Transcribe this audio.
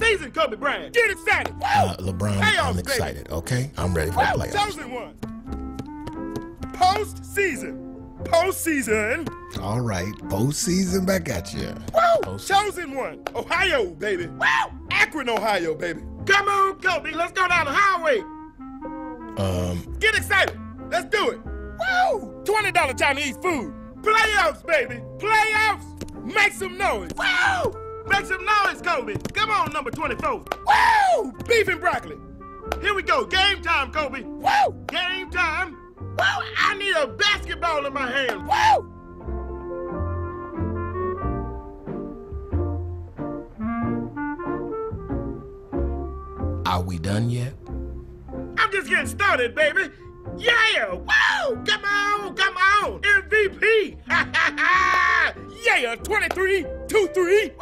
Postseason, Kobe Bryant. Get excited. LeBron, I'm excited, okay? I'm ready for the playoffs. Chosen one. Postseason. Postseason. All right, postseason back at you. Chosen one. Ohio, baby. Akron, Ohio, baby. Come on, Kobe. Let's go down the highway. Get excited. Let's do it. $20 Chinese food. Playoffs, baby. Playoffs. Make some noise. Make some noise, Kobe. Come on, number 24. Beef and broccoli. Here we go. Game time, Kobe. Game time. I need a basketball in my hand. Are we done yet? I'm just getting started, baby. Yeah! Come on! Come on! MVP! Yeah! 23-2-3!